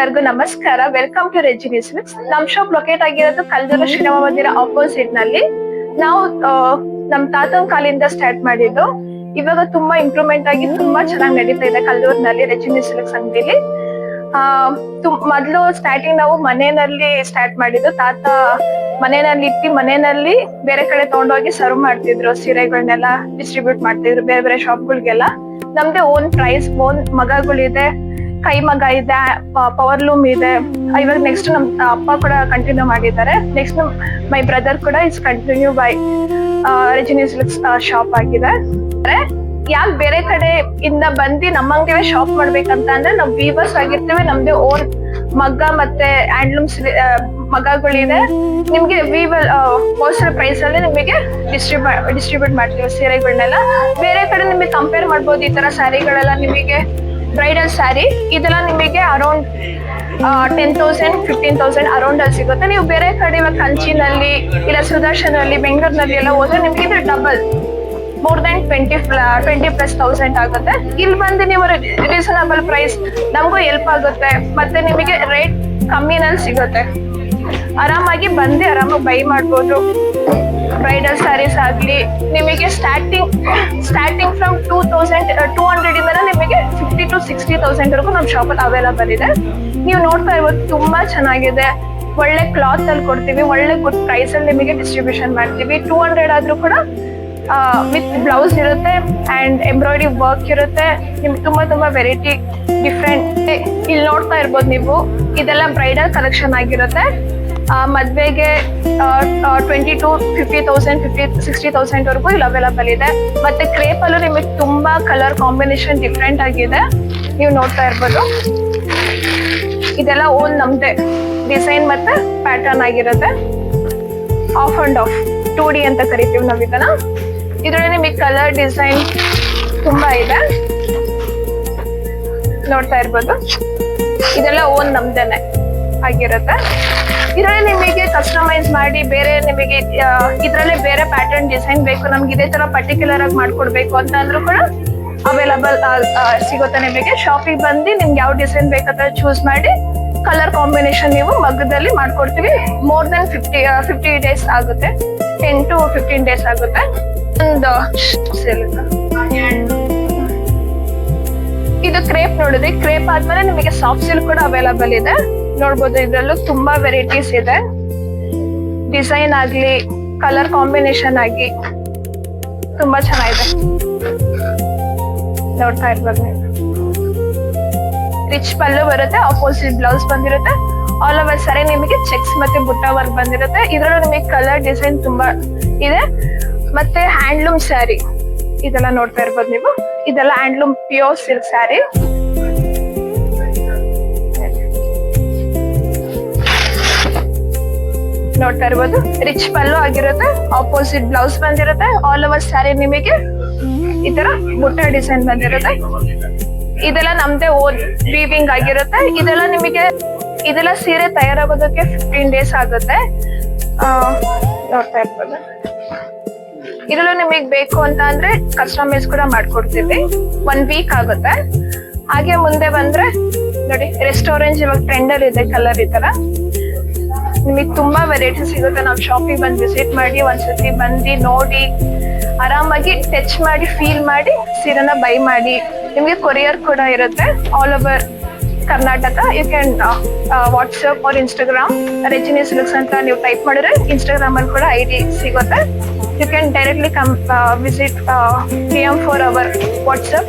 ಎಲ್ಲರಿಗೂ ನಮಸ್ಕಾರ. Welcome to Rejini silks. ನಮ್ ಶಾಪ್ ಲೊಕೇಟ್ ಆಗಿರೋದು ಕಲ್ದೂರು ಶ್ರೀರಾಮ ಮಂದಿರ ಆಪೋಸಿಟ್ ನಲ್ಲಿ. ನಾವು ನಮ್ ತಾತನ ಕಾಲಿಂದ ಸ್ಟಾರ್ಟ್ ಮಾಡಿದ್ದು. ಇವಾಗ ತುಂಬಾ ಇಂಪ್ರೂವ್ಮೆಂಟ್ ಆಗಿ ತುಂಬಾ ಚೆನ್ನಾಗಿ ನಡೀತಾ ಇದೆ ಕಲ್ದೂರಿನಲ್ಲಿ ರೆಜಿನಿ ಸಿಲ್ಕ್ಸ್ ಅಂಗಡಿಲಿ. ಮೊದ್ಲು ಸ್ಟಾರ್ಟಿಂಗ್ ನಾವು ಮನೆಯಲ್ಲಿ ಸ್ಟಾರ್ಟ್ ಮಾಡಿದ್ದು. ತಾತ ಮನೆಯಲ್ಲಿ ಇಟ್ಟು ಮನೆಯಲ್ಲಿ ಬೇರೆ ಕಡೆ ತಗೊಂಡೋಗಿ ಸರ್ವ್ ಮಾಡ್ತಿದ್ರು, ಸೀರೆಗಳನ್ನೆಲ್ಲ ಡಿಸ್ಟ್ರಿಬ್ಯೂಟ್ ಮಾಡ್ತಿದ್ರು ಬೇರೆ ಬೇರೆ ಶಾಪ್ಗಳಿಗೆಲ್ಲ. ನಮ್ದೇ ಓನ್ ಪ್ರೈಸ್, ಓನ್ ಮಗಗಳಿದೆ, ಕೈ ಮಗ ಇದೆ, ಪವರ್ ಲೂಮ್ ಇದೆ. ಇವಾಗ ನೆಕ್ಸ್ಟ್ ನಮ್ ಅಪ್ಪ ಕೂಡ ಕಂಟಿನ್ಯೂ ಮಾಡಿದ್ದಾರೆ. ನೆಕ್ಸ್ಟ್ ಮೈ ಬ್ರದರ್ ಕೂಡ is continue by Rejini silks shop ಆಗಿದೆ. ಯಾಕೆ ಬೇರೆ ಕಡೆ ಇಂದ ಬಂದು ನಮ್ಮಂಗೆ ಶಾಪ್ ಮಾಡ್ಬೇಕಂತ ಅಂದ್ರೆ ನಾವು ವೀವರ್ಸ್ ಆಗಿರ್ತೇವೆ. ನಮ್ದೇ ಓನ್ ಮಗ್ಗ ಮತ್ತೆ ಹ್ಯಾಂಡ್ಲೂಮ್ಸ್ ಮಗಗಳಿದೆ. ನಿಮ್ಗೆ ವೀವರ್ ಹೋಲ್ಸೇಲ್ ಪ್ರೈಸ್ ಅಲ್ಲಿ ನಿಮಗೆ ಡಿಸ್ಟ್ರಿಬ್ಯೂಟ್ ಮಾಡ್ತೀವಿ ಸೀರೆಗಳನ್ನೆಲ್ಲ. ಬೇರೆ ಕಡೆ ನಿಮಗೆ ಕಂಪೇರ್ ಮಾಡ್ಬೋದು. ಈ ತರ ಸ್ಯಾರಿಗಳೆಲ್ಲ ನಿಮಗೆ ಬ್ರೈಡಲ್ ಸ್ಯಾರಿ ಇದೆಲ್ಲ ನಿಮಗೆ ಅರೌಂಡ್ 10,000 15,000 ಅರೌಂಡ್ ಅಲ್ಲಿ ಸಿಗುತ್ತೆ. ನೀವು ಬೇರೆ ಕಡೆ ಇವಾಗ ಕಂಚಿನಲ್ಲಿ ಇಲ್ಲ ಸುದರ್ಶನ್ ಅಲ್ಲಿ ಬೆಂಗಳೂರಿನಲ್ಲಿ ಎಲ್ಲ ಹೋದ್ರೆ ನಿಮ್ಗೆ ಇದು ಡಬಲ್, ಮೋರ್ ದನ್ 20,000+ ಆಗುತ್ತೆ. ಇಲ್ಲಿ ಬಂದು ನೀವು ರೀಸನಬಲ್ ಪ್ರೈಸ್ ನಮಗೂ ಹೆಲ್ಪ್ ಆಗುತ್ತೆ, ಮತ್ತೆ ನಿಮಗೆ ರೇಟ್ ಕಮ್ಮಿನಲ್ಲಿ ಸಿಗುತ್ತೆ. ಆರಾಮಾಗಿ ಬಂದು ಆರಾಮಾಗಿ ಬೈ ಮಾಡ್ಬೋದು. ಬ್ರೈಡಲ್ ಸ್ಯಾರೀಸ್ ಆಗ್ಲಿ ನಿಮಗೆ ಸ್ಟಾರ್ಟಿಂಗ್ ಫ್ರಮ್ 2,200 ಇಂದ ನಿಮಗೆ 50,000 to 60,000 ವರೆಗೂ ನಮ್ಮ ಶಾಪಲ್ಲಿ ಅವೈಲಬಲ್ ಇದೆ. ನೀವು ನೋಡ್ತಾ ಇರ್ಬೋದು, ತುಂಬಾ ಚೆನ್ನಾಗಿದೆ. ಒಳ್ಳೆ ಕ್ಲಾತ್ ಅಲ್ಲಿ ಕೊಡ್ತೀವಿ, ಒಳ್ಳೆ ಗುಡ್ ಪ್ರೈಸ್ ಅಲ್ಲಿ ನಿಮಗೆ ಡಿಸ್ಟ್ರಿಬ್ಯೂಷನ್ ಮಾಡ್ತೀವಿ. 200 ಆದ್ರೂ ಕೂಡ ವಿತ್ ಬ್ಲೌಸ್ ಇರುತ್ತೆ ಅಂಡ್ ಎಂಬ್ರಾಯ್ಡ್ರಿ ವರ್ಕ್ ಇರುತ್ತೆ. ನಿಮ್ಗೆ ತುಂಬಾ ವೆರೈಟಿ ಡಿಫ್ರೆಂಟ್ ಇಲ್ಲಿ ನೋಡ್ತಾ ಇರ್ಬೋದು ನೀವು. ಇದೆಲ್ಲ ಬ್ರೈಡಲ್ ಕಲೆಕ್ಷನ್ ಆಗಿರುತ್ತೆ. ಮದ್ವೆಗೆ 20,000 to 50,000 60,000 ವರೆಗೂ ಇಲ್ಲಿ ಅವೈಲಬಲ್ ಇದೆ. ಮತ್ತೆ ಕ್ರೇಪ್ ಅಲ್ಲೂ ನಿಮಗೆ ತುಂಬಾ ಕಲರ್ ಕಾಂಬಿನೇಷನ್ ಡಿಫ್ರೆಂಟ್ ಆಗಿದೆ, ನೀವು ನೋಡ್ತಾ ಇರ್ಬೋದು. ಇದೆಲ್ಲ ಓನ್ ನಮ್ದೇ ಡಿಸೈನ್ ಮತ್ತೆ ಪ್ಯಾಟರ್ನ್ ಆಗಿರುತ್ತೆ. ಆಫ್ ಅಂಡ್ ಆಫ್ 2D ಅಂತ ಕರಿತೀವಿ ನಾವು ಇದನ್ನ. ಇದ್ರಲ್ಲಿ ನಿಮಗೆ ಕಲರ್ ಡಿಸೈನ್ ತುಂಬಾ ಇದೆ, ನೋಡ್ತಾ ಇರ್ಬೋದು. ಇದೆಲ್ಲ ಓನ್ ನಮ್ದೇನೆ ಆಗಿರುತ್ತೆ. ಇದರಲ್ಲಿ ನಿಮಗೆ ಕಸ್ಟಮೈಸ್ ಮಾಡಿ ಬೇರೆ ನಿಮಗೆ ಇದ್ರಲ್ಲೇ ಬೇರೆ ಪ್ಯಾಟರ್ನ್ ಡಿಸೈನ್ ಬೇಕು, ನಮ್ಗೆ ಇದೇ ತರ ಪರ್ಟಿಕ್ಯುಲರ್ ಆಗಿ ಮಾಡ್ಕೊಡ್ಬೇಕು ಅಂತ ಅಂದ್ರೂ ಕೂಡ ಅವೈಲಬಲ್ ಸಿಗುತ್ತೆ ನಿಮಗೆ. ಶಾಪಿಗೆ ಬಂದು ನಿಮ್ಗೆ ಯಾವ ಡಿಸೈನ್ ಬೇಕಂತ ಚೂಸ್ ಮಾಡಿ ಕಲರ್ ಕಾಂಬಿನೇಷನ್ ನೀವು ಮಗ್ಗದಲ್ಲಿ ಮಾಡ್ಕೊಡ್ತೀವಿ. ಮೋರ್ ದನ್ 50 ಡೇಸ್ ಆಗುತ್ತೆ, 10 to 15 ಡೇಸ್ ಆಗುತ್ತೆ. ಒಂದು ಇದು ಕ್ರೇಪ್ ನೋಡಿದ್ರಿ. ಕ್ರೇಪ್ ಆದ್ಮೇಲೆ ನಿಮಗೆ ಸಾಫ್ಟ್ ಸಿಲ್ಕ್ ಕೂಡ ಅವೈಲಬಲ್ ಇದೆ, ನೋಡ್ಬೋದು. ಇದ್ರಲ್ಲೂ ತುಂಬಾ ವೆರೈಟೀಸ್ ಇದೆ. ಡಿಸೈನ್ ಆಗ್ಲಿ ಕಲರ್ ಕಾಂಬಿನೇಷನ್ ಆಗಿ ತುಂಬಾ ಚೆನ್ನಾಗಿದೆ, ನೋಡ್ತಾ ಇರ್ಬೋದು ನೀವು. ರಿಚ್ ಪಲ್ಲು ಬರುತ್ತೆ, ಆಪೋಸಿಟ್ ಬ್ಲೌಸ್ ಬಂದಿರುತ್ತೆ. ಆಲ್ ಓವರ್ ಸರಿ ನಿಮಗೆ ಚೆಕ್ಸ್ ಮತ್ತೆ ಬುಟ್ಟ ವರ್ಕ್ ಬಂದಿರುತ್ತೆ. ಇದ್ರಲ್ಲೂ ನಿಮಗೆ ಕಲರ್ ಡಿಸೈನ್ ತುಂಬಾ ಇದೆ. ಮತ್ತೆ ಹ್ಯಾಂಡ್ಲೂಮ್ ಸ್ಯಾರಿ ಇದೆಲ್ಲ ನೋಡ್ತಾ ಇರ್ಬೋದು ನೀವು. ಇದೆಲ್ಲ ಹ್ಯಾಂಡ್ಲೂಮ್ ಪ್ಯೂರ್ ಸಿಲ್ಕ್ ಸ್ಯಾರಿ. ನೋಡ್ತಾ ಇರ್ಬೋದು, ರಿಚ್ ಪಲ್ಲು ಆಗಿರುತ್ತೆ, ಆಪೋಸಿಟ್ ಬ್ಲೌಸ್ ಬಂದಿರುತ್ತೆ. ಆಲ್ ಓವರ್ ಸ್ಯಾರಿ ನಿಮಗೆ ಈ ತರ ಬುಟ್ಟ ಡಿಸೈನ್ ಬಂದಿರುತ್ತೆ. ಇದೆಲ್ಲ ನಮ್ದೇ ಓನ್ ವೀವಿಂಗ್ ಆಗಿರುತ್ತೆ. ಇದೆಲ್ಲ ಸೀರೆ ತಯಾರಾಗೋದಕ್ಕೆ 15 ಡೇಸ್ ಆಗುತ್ತೆ, ನೋಡ್ತಾ ಇರ್ಬೋದು. ಇದರಲ್ಲೂ ನಿಮಗೆ ಬೇಕು ಅಂತ ಅಂದ್ರೆ ಕಸ್ಟಮೈಸ್ ಕೂಡ ಮಾಡ್ಕೊಡ್ತೀವಿ, 1 ವೀಕ್ ಆಗುತ್ತೆ. ಹಾಗೆ ಮುಂದೆ ಬಂದ್ರೆ ನೋಡಿ, ರೆಸ್ಟೋರೆಂಟ್ ಇವಾಗ ಟ್ರೆಂಡರ್ ಇದೆ ಕಲರ್. ಈ ತರ ನಿಮಗೆ ತುಂಬಾ ವೆರೈಟಿ ಸಿಗುತ್ತೆ. ನಾವು ಶಾಪಿಗೆ ಬಂದು ವಿಸಿಟ್ ಮಾಡಿ ಒಂದ್ಸತಿ ಬಂದು ನೋಡಿ ಆರಾಮಾಗಿ ಟಚ್ ಮಾಡಿ ಫೀಲ್ ಮಾಡಿ ಸೀರೆನ ಬೈ ಮಾಡಿ. ನಿಮ್ಗೆ ಕೊರಿಯರ್ ಕೂಡ ಇರುತ್ತೆ all over Karnataka. You can WhatsApp or Instagram Rejini silks ಅಂತ ನೀವು ಟೈಪ್ ಮಾಡಿದ್ರೆ ಇನ್ಸ್ಟಾಗ್ರಾಮ್ ಅಲ್ಲಿ ಕೂಡ ID ಸಿಗುತ್ತೆ. You can directly come visit PM for our WhatsApp.